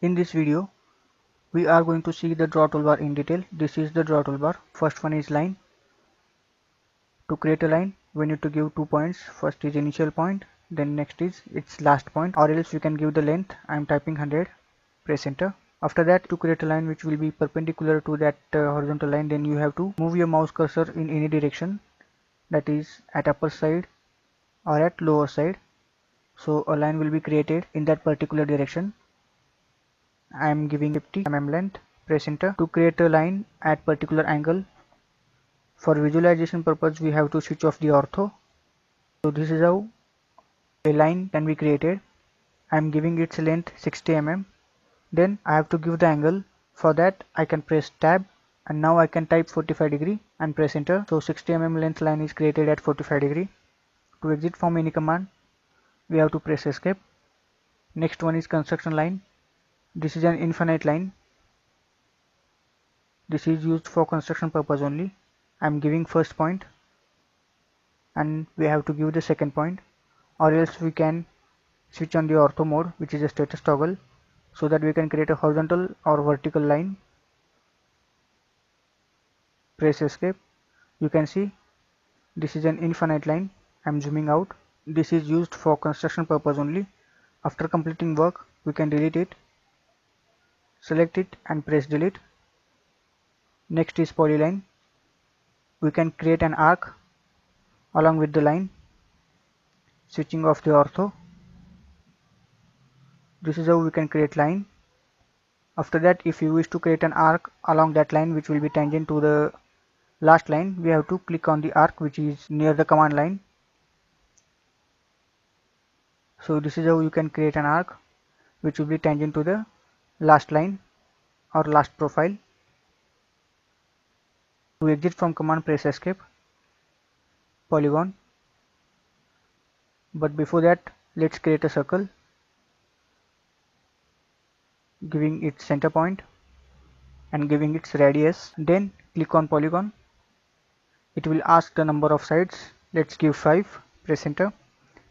In this video, we are going to see the draw toolbar in detail. This is the draw toolbar. First one is line. To create a line, we need to give 2 points. First is initial point, then next is its last point, or else you can give the length. I am typing 100, press enter. After that, to create a line which will be perpendicular to that horizontal line, then you have to move your mouse cursor in any direction, that is at upper side or at lower side. So a line will be created in that particular direction. I am giving 50 mm length, press enter. To create a line at particular angle, for visualization purpose we have to switch off the ortho. So this is how a line can be created. I am giving its length 60 mm. Then I have to give the angle. For that I can press tab, and now I can type 45 degree and press enter. So 60 mm length line is created at 45 degree. To exit from any command, we have to press escape. Next one is construction line. This is an infinite line. This is used for construction purpose only. I am giving first point and we have to give the second point, or else we can switch on the ortho mode, which is a status toggle, so that we can create a horizontal or vertical line. Press escape. You can see this is an infinite line. I am zooming out. This is used for construction purpose only. After completing work, we can delete it. Select it and press delete. Next is polyline. We can create an arc along with the line, switching off the ortho. This is how we can create line. After that, if you wish to create an arc along that line which will be tangent to the last line, we have to click on the arc which is near the command line. So this is how you can create an arc which will be tangent to the last line or last profile. To exit from command, press escape. Polygon. But before that, let's create a circle, giving its center point and giving its radius. Then click on polygon. It will ask the number of sides. Let's give 5. Press enter.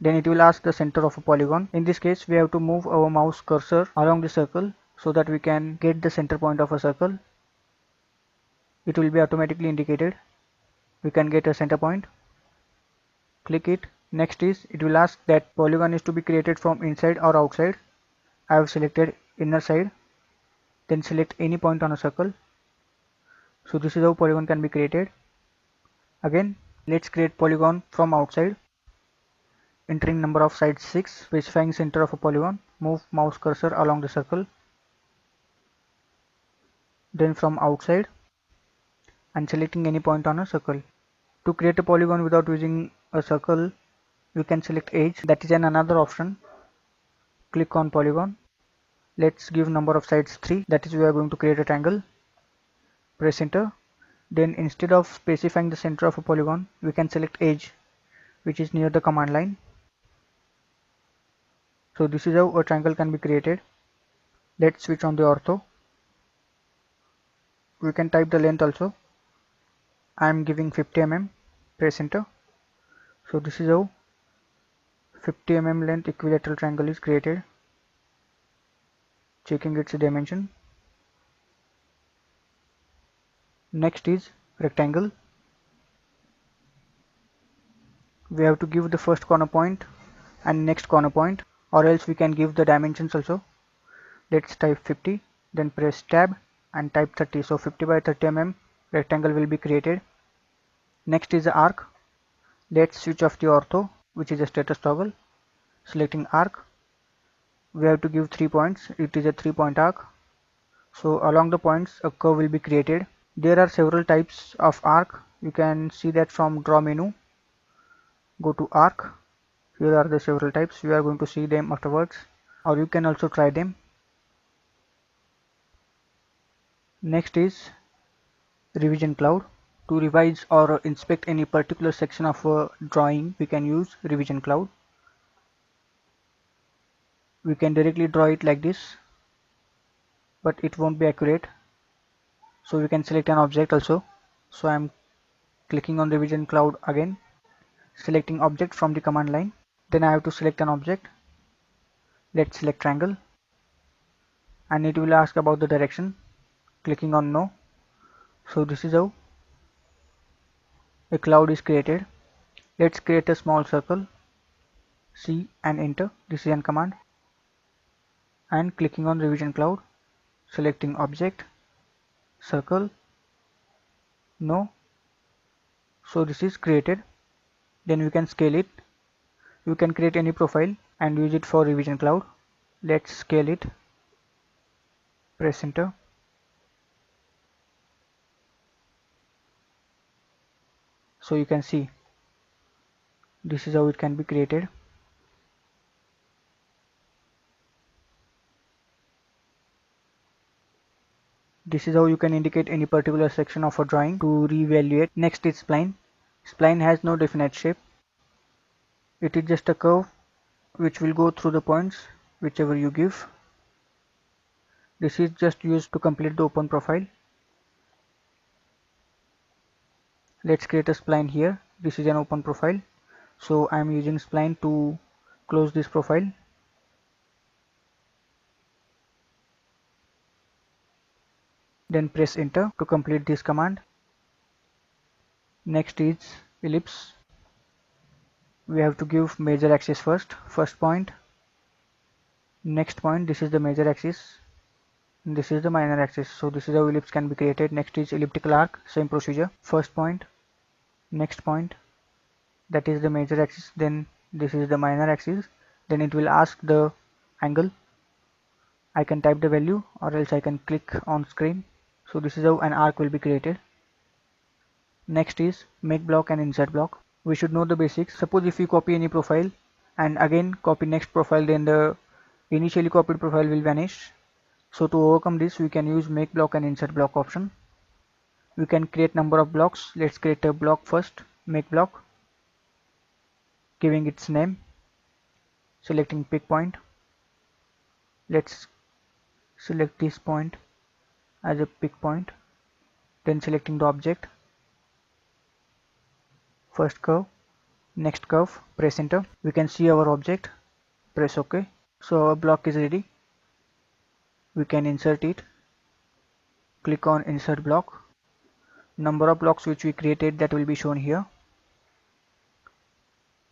Then it will ask the center of a polygon. In this case, we have to move our mouse cursor along the circle so that we can get the center point of a circle. It will be automatically indicated. We can get a center point. Click it. Next is, it will ask that polygon is to be created from inside or outside. I have selected inner side. Then select any point on a circle. So this is how polygon can be created. Again, let's create polygon from outside. Entering number of sides 6, specifying center of a polygon. Move mouse cursor along the circle. Then from outside and selecting any point on a circle. To create a polygon without using a circle, we can select edge. That is another option. Click on polygon. Let's give number of sides 3. That is, we are going to create a triangle. Press enter. Then instead of specifying the center of a polygon, we can select edge, which is near the command line. So this is how a triangle can be created. Let's switch on the ortho. We can type the length also. I am giving 50 mm. Press enter. So this is how 50 mm length equilateral triangle is created. Checking its dimension. Next is rectangle. We have to give the first corner point and next corner point, or else we can give the dimensions also. Let's type 50, then press tab and type 30. So 50 by 30 mm rectangle will be created. Next is the arc. Let's switch off the ortho, which is a status toggle. Selecting arc. We have to give 3 points. It is a 3-point arc. So along the points, a curve will be created. There are several types of arc. You can see that from draw menu. Go to arc. Here are the several types. We are going to see them afterwards, or you can also try them. Next is revision cloud. To revise or inspect any particular section of a drawing, we can use revision cloud. We can directly draw it like this, but it won't be accurate. So we can select an object also. So I am clicking on revision cloud again, selecting object from the command line. Then I have to select an object. Let's select triangle and it will ask about the direction. Clicking on no. So this is how a cloud is created. Let's create a small circle. C and enter. This is an command. And clicking on revision cloud, selecting object, circle, no. So this is created. Then we can scale it. You can create any profile and use it for revision cloud. Let's scale it. Press enter. So you can see this is how it can be created. This is how you can indicate any particular section of a drawing to reevaluate. Next is spline. Spline has no definite shape. It is just a curve which will go through the points whichever you give. This is just used to complete the open profile. Let's create a spline here. This is an open profile, so I am using spline to close this profile. Then press enter to complete this command. Next is ellipse. We have to give major axis first point, next point. This is the major axis, this is the minor axis. So this is how ellipse can be created. Next is elliptical arc. Same procedure. First point, next point, that is the major axis, then this is the minor axis. Then it will ask the angle. I can type the value or else I can click on screen. So this is how an arc will be created. Next is make block and insert block. We should know the basics. Suppose if we copy any profile and again copy next profile, then the initially copied profile will vanish. So to overcome this, we can use make block and insert block option. We can create number of blocks. Let's create a block first. Make block, giving its name, selecting pick point. Let's select this point as a pick point. Then selecting the object, first curve, next curve, press enter. We can see our object. Press OK. So our block is ready. We can insert it. Click on insert block. Number of blocks which we created, that will be shown here.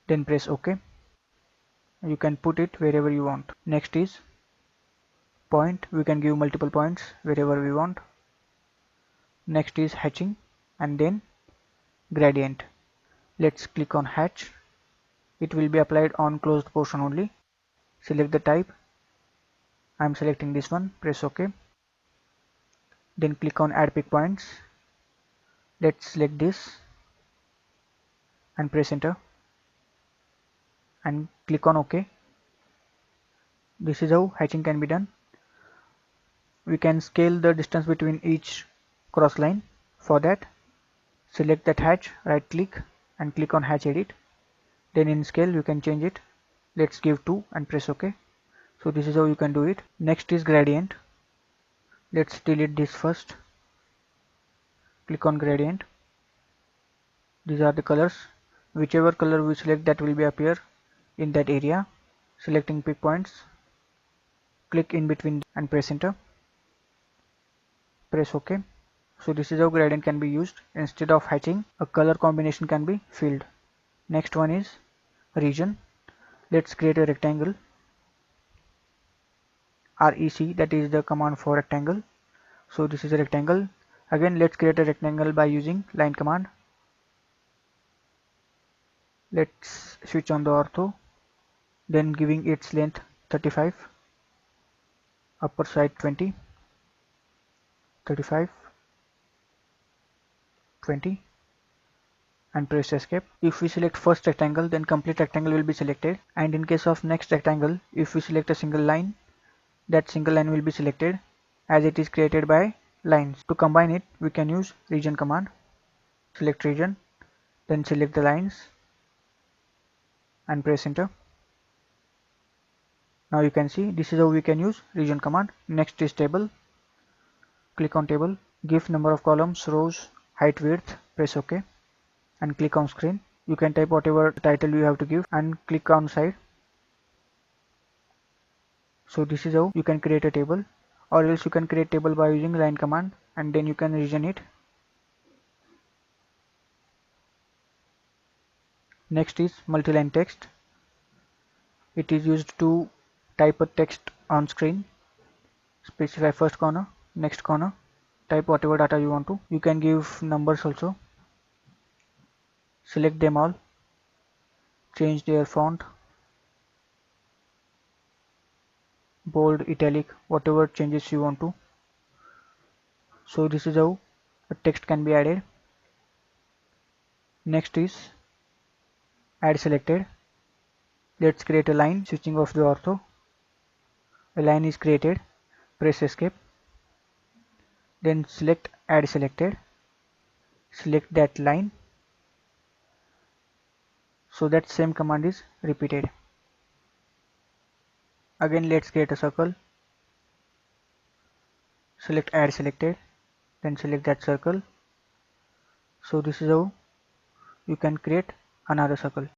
Then press OK. You can put it wherever you want. Next is point. We can give multiple points wherever we want. Next is hatching and then gradient. Let's click on hatch. It will be applied on closed portion only. Select the type. I am selecting this one. Press OK. Then click on add pick points. Let's select this and press enter and click on OK. This is how hatching can be done. We can scale the distance between each cross line. For that, select that hatch, right click and click on hatch edit. Then in scale you can change it. Let's give 2 and press OK. So this is how you can do it. Next is gradient. Let's delete this first. Click on gradient. These are the colors. Whichever color we select, that will be appear in that area. Selecting pick points, click in between and press enter. Press OK. So this is how gradient can be used. Instead of hatching, a color combination can be filled. Next one is region. Let's create a rectangle. REC, that is the command for rectangle. So this is a rectangle. Again, let's create a rectangle by using line command. Let's switch on the ortho, then giving its length 35, upper side 20, 35, 20, and press escape. If we select first rectangle, then complete rectangle will be selected, and in case of next rectangle, if we select a single line, that single line will be selected as it is created by lines. To combine it, we can use region command. Select region, then select the lines and press enter. Now you can see this is how we can use region command. Next is table. Click on table, give number of columns, rows, height, width, press OK and click on screen. You can type whatever title you have to give and click on side. So this is how you can create a table. or else you can create table by using line command and then you can region it. Next is multi-line text. It is used to type a text on screen. Specify first corner, next corner, type whatever data you want to. You can give numbers also. Select them all, change their font, bold, italic, whatever changes you want to. So this is how a text can be added. Next is add selected. Let's create a line. Switching off the ortho. A line is created. Press escape. Then select add selected. Select that line. So that same command is repeated. Again let's create a circle. Select add selected. Then select that circle. So this is how you can create another circle.